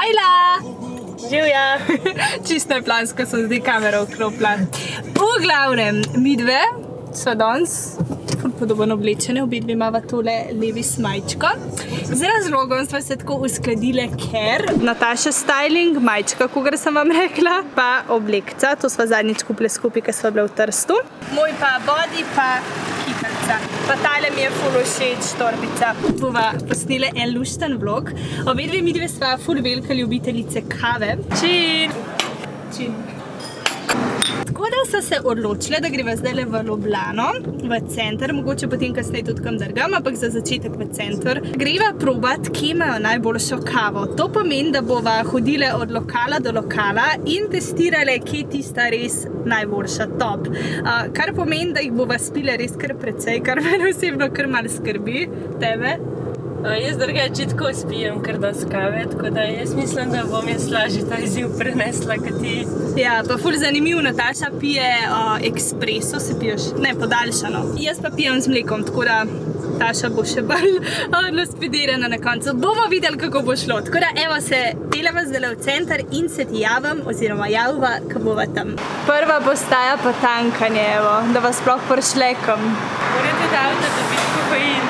Tajla! Živja! Čisto neplansko sem zdaj kamero vklopila. V glavnem, midve so danes podobno oblečene, obidve imava tole Levi's majčko. Z razlogom smo se tako uskladile, ker Nataša styling, majčka, kogar sem vam rekla, pa oblekca, to sva zadnjič kupile skupaj, ker sva bile v Trstu. Moj pa body, pa kipelca. Pa tale mi je ful všeč, torbica. Bova posnile en lušten vlog. Obidve midve sva ful velika ljubiteljice kave. Čin! Čin! Tako da so se odločile, da greva zdaj v Ljubljano, v center, mogoče potem kasneje tudi kam drugam, ampak za začetek v center. Greva probat, kje imajo najboljšo kavo. To pomeni, da bova hodile od lokala do lokala in testirale, kje je tista res najboljša top. Kar pomeni, da jih bova spile res kar precej, kar mene osebno kar malo skrbi. Tebe? Jaz drugače tako spijem kar dosti kave, tako da jaz mislim, da bom jaz lažje ta izziv prenesla, kot ti. Ja, pa ful zanimiv, Nataša pije ekspreso, se piješ, ne, podaljšano. Jaz pa pijem z mlekom, tako da Taša bo še bolj naspidirana na koncu. Bomo videli, kako bo šlo. Tako da, evo se, peleva zdaj v center in se ti javim, oziroma javva, ko bova tam. Prva postaja pa tankanje, evo, da vas sploh prišlekam. Morate da avto dobiti kokain.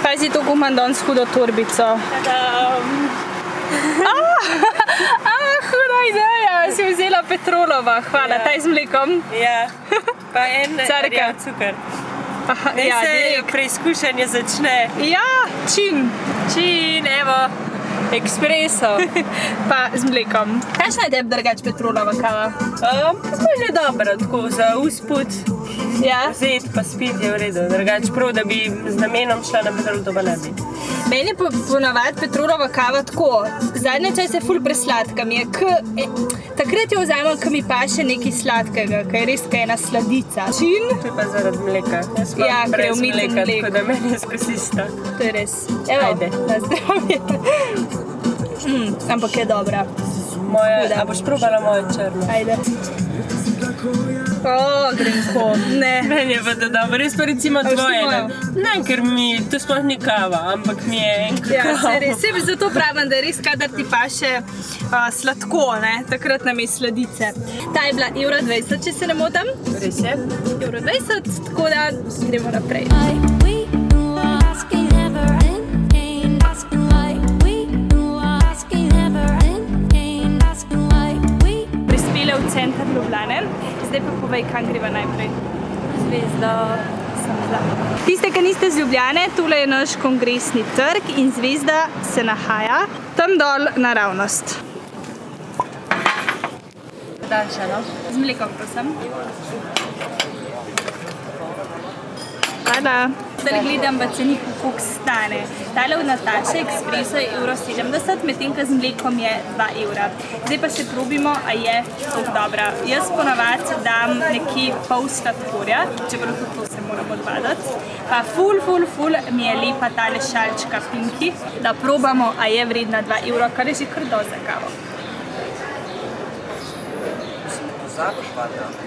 Pazi, to imam danes hudo torbico. Huda ideja, si vzela Petrolova, hvala, taj z mlekom. Ja, pa en rjav cukor. Naj se preizkušanje začne. Ja, čin. Čin, evo, ekspreso. Pa z mlekom. Kakšna je tebi drugače Petrolova kava? Sploh je dobro, tako za usput. Ja. Vzeti pa spiti je v redu, drugače prav, da bi z namenom šla na Petrol, to pa ne bi. Meni je ponavadi Petrolova kava tako, zadnje čas je ful presladka mi je, takrat jo vzamem, ko mi paše nekaj sladkega, ker je res ena sladica. Čin? To je pa zaradi mleka. Jaz Ja, ker je brez umiljen mleka, mleko. tako da meni je skozi ista. To je res. Evo, Ajde. na zdravje. Ampak je dobra. A boš probala mojo črno? Ajde. Grenko. Ne. Meni je pa to dobro, res pa recimo boš ti tvoje. mojo? Ne, ker to sploh ni kava, ampak mi je en Ja, kakao. se res. Sebe zato pravim, da je res, kadar ti paše sladko, ne? Takrat nam je sladice. Ta je bila €1,20, če se ne motim. Res je? €1,20, tako da gremo naprej. Prispele v center Ljubljane, zdaj pa povej, kam greva najprej. Zvezda. Tiste, ki niste z Ljubljane, tule je naš kongresni trg in Zvezda se nahaja tam dol naravnost. Daljša, no? Z mlekom, prosim. Hvala. Zdaj gledam v cenih, koliko stane. Tale od Nataše ekspreso je €1,70, medtem ko z mlekom je €2. Zdaj pa še probimo, a je toliko dobra. Jaz ponavadi dam nekje pol sladkorja, čeprav tudi to se moram odvaditi. Pa ful mi je lepa tale šalčka Pinky, da probamo, a je vredna €2, kar je že kar dosti za kavo.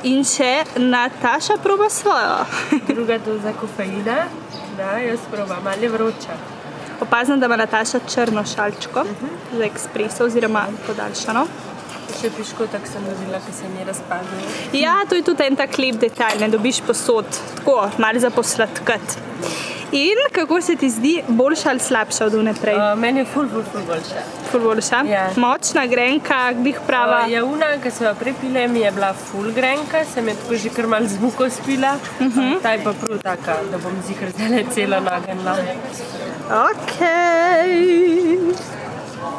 In še Nataša proba svojo. Druga doza kofeina. Da, jaz probam, ali je vroča. Opazim, da ima Nataša črno šalčko za ekspreso oziroma podaljšano. Še piškotak sem dobila, ki se mi je razpadel. Ja, to je tudi en tak lep detalj, ne dobiš posod, tako, malo za posladkati. In kako se ti zdi, boljša ali slabša od vnaprej? Meni je ful boljša. Ful boljša? Ja. Močna, grenka, glih prava? Ja, una, ki so jo prepile, mi je bila ful grenka, sem je tako že kar malo z muko spila. Ta je pa prav taka, da bom zihar zdaj celo nagenila. Okej.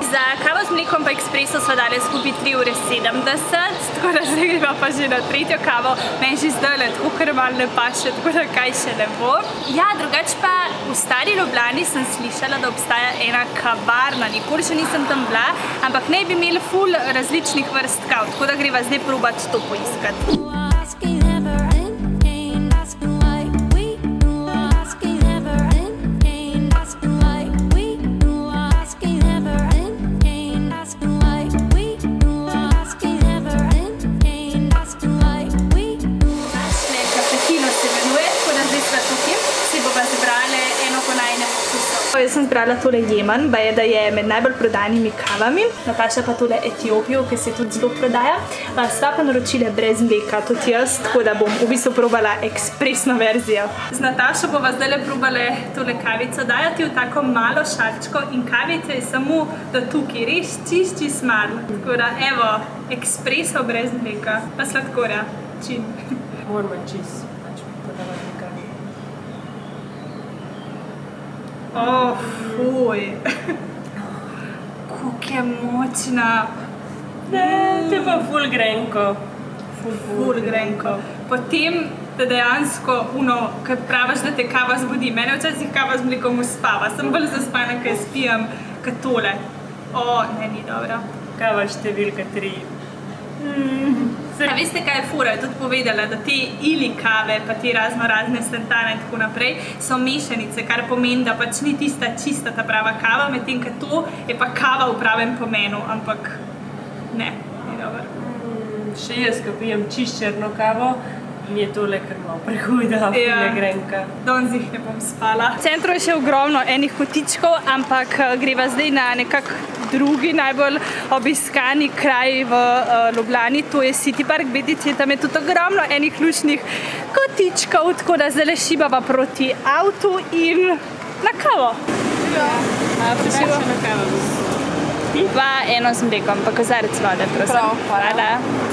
Za kavo z mlekom pa ekspreso sva dali skupaj €3,70, tako da zdaj greva pa že na tretjo kavo. Meni že zdaj tako kar malo ne paše, tako da kaj še ne bo. Ja, drugače pa v stari Ljubljani sem slišala, da obstaja ena kavarna, nikoli še nisem tam bila, ampak naj bi imeli ful različnih vrst kav, tako da greva zdaj probati to poiskati. sem zbrala tole Jemen, baje, da je med najbolj prodanimi kavami. Nataša pa tole Etiopijo, ki se tudi zelo prodaja. Sva pa naročila brez mleka, tudi jaz, tako da bom v bistvu probala ekspresno verzijo. Z Natašo bova zdaj probala tole kavico dajati v tako malo šalčko in kavice je samo do tukaj, res čist malo. Tako da, evo, ekspreso brez mleka, pa sladkorja, čim. Moramo čist. Fuj. Kako je močna. To je pa ful grenko. Ful grenko. Potem, da dejansko, kaj praviš, da te kava zbudi. Mene včasih kava z mlekom uspava. Sem bolj zaspana, kaj spijem, kaj tole. Ne, ni dobro. Kava številka 3. A veste, kaj je fura? Je tudi povedala, da te ili kave, pa te razne sentane in tako naprej, so mešanice, kar pomeni, da pač ni tista čista ta prava kava, medtem ko to je pa kava v pravem pomenu, ampak ne, ni dobro. Še jaz, ko pijem čist črno kavo, mi je tole kar malo prehuda, ful je grenka. Danes jih ne bom spala. V centru je še ogromno enih kotičkov, ampak greva zdaj na nekak drugi najbolj obiskani kraj v Ljubljani, to je City Park BTC, tam je tudi ogromno enih lučnih kotičkov, tako da zdaj šibava proti avtu in na kavo. Prišla na kavo. Pa eno z mlekom, pa kozarec vode, prosim. Hvala.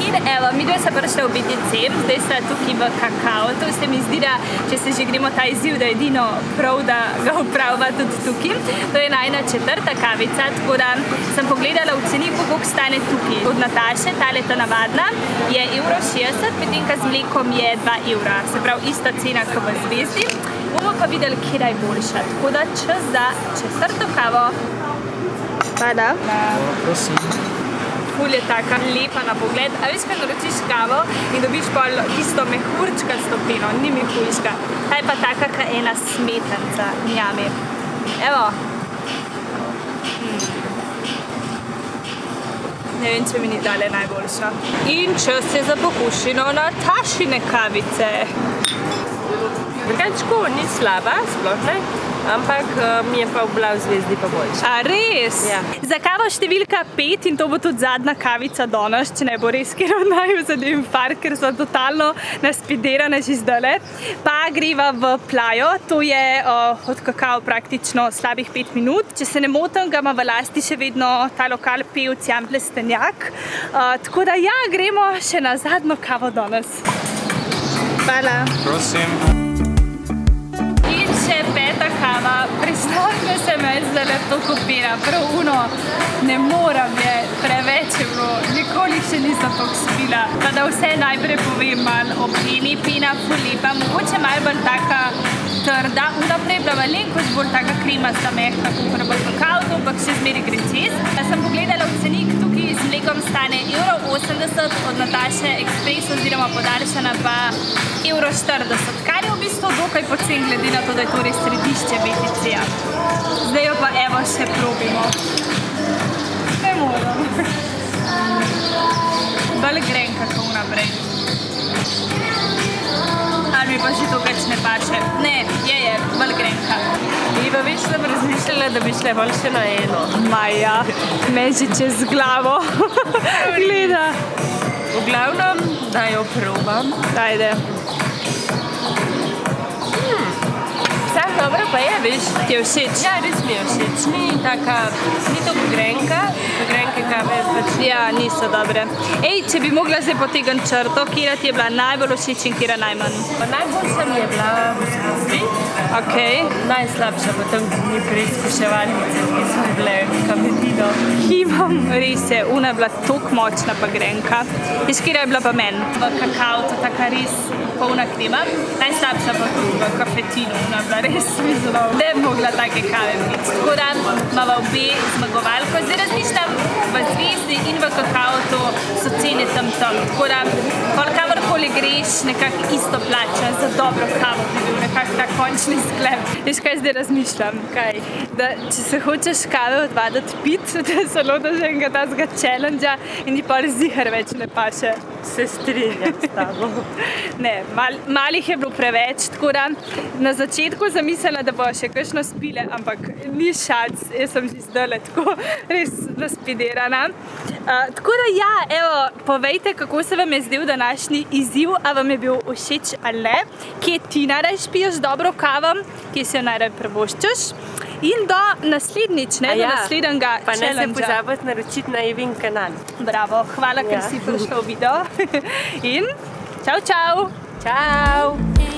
In evo, mi dve se prišli v BTC, zdaj sta tukaj v kakao. To se mi zdi, da če se že gremo ta izziv, da je edino prav, da ga upravlja tudi tukaj. To je najna 4. kavica, tako da sem pogledala v ceniku, koliko stane tukaj. Od Nataše, tale ta navadna, je €60, medtem ko z mlekom je 2 evra. Se pravi, ista cena kot v Zvezdi. Bomo pa videli, kje je boljša. Tako da čas za 4. kavo. Hvala. Prosim. Ful je taka lepa na pogled. A veš, kaj naročiš kavo in dobiš pol tisto mehurčka stopino, ni mehurčka. Ta je pa taka, ka ena smetanca, njami. Evo. Ne vem, če mi ni dale najboljša. In čas je za pokušino Natašine kavice. Drugačko ni slaba, sploh ne. Ampak mi je pa bila v Zvezdi pa boljša. A res? Ja. Za kavo številka 5 in to bo tudi zadnja kavica danes, če ne bo res kjer od naju za infarkt, ker so totalno naspiderane že zdajle. Pa greva v Plajo, to je od kakao praktično slabih 5 minut. Če se ne motim, ga ima v lasti še vedno ta lokal pevc Jan Plestenjak. Tako da ja, gremo še na zadnjo kavo danes. Hvala. Prosim. Še 5. kava, priznam, da se me zdaj to kopira, prav ne moram je, preveč je bilo, nikoli še nisem toliko spila. Pa da vse najprej povem malo o peni, pena ful lepa, mogoče malo bolj taka trda, prej bila malenkost bolj taka kremasta, mehka, kot bolj kakao, ampak še zmeri gre čez. Sem pogledala v cenik, tukaj z mlekom stane €80, od Nataše ekspres oziroma podaljšana pa €40, kar je v bistvu dokaj pocen, glede na to, da je to res središče BTC-ja. Zdaj jo pa evo še probimo. Ne moram. Bolj grenka kot vnaprej. Ali mi pa že to več ne paše. Ne, je, bolj grenka. Mi pa več sem razmišljala, da bi šle bolj še na eno. Maja, me že čez glavo gleda. V glavnem, da jo probam. Ajde. Dobro pa je, veš. Ti je všeč? Ja, res mi je všeč. Ni taka, ni toliko grenka, grenke kave pač. Ja, niso dobre. Ej, če bi mogla zdaj potegniti črto, kjera ti je bila najbolj všeč in kjera najmanj? Pa najboljša mi je bila v Zvezdi. Okej. Najslabša pa tam ni preizkuševalnice, ki so bile kametino. Imam res je, una je bila toliko močna pa grenka. Veš, kjera je bila pa meni? V kakao, to taka res polna krema. Najslabša pa tu v kafetinu, una je bila res zelo. Ne bi mogla take kave piti. Tako da imava obe zmagovalko. Zdaj razmišljam, v Zvezdi in v kakao to so cene tam. Tako da kamorkoli greš, nekako isto plača za dobro kavo, bi bil nekako ta končni sklep. Veš, kaj zdaj razmišljam? Kaj? Da če se hočeš kave odvaditi pit, da se lodaš enega tazga challenge-a in ti pa res zihar več ne paše. Se strinjam s tabo. Ne, malih je bilo preveč, tako da na začetku zamislila, da bo še kakšno spile, ampak ni šac, jaz sem že zdajle tako res naspiderana. Tako da ja, evo, povejte, kako se vam je zdel današnji izziv, a vam je bil všeč ali ne, kje ti najraje piješ dobro kavo, kje si jo najraje privoščiš. In do naslednjič, ne, do naslednjega pa ne se challengea. pozabiti naročiti na Evin kanal. Bravo, hvala, ker si prišel v video. In čau, čau! Čau!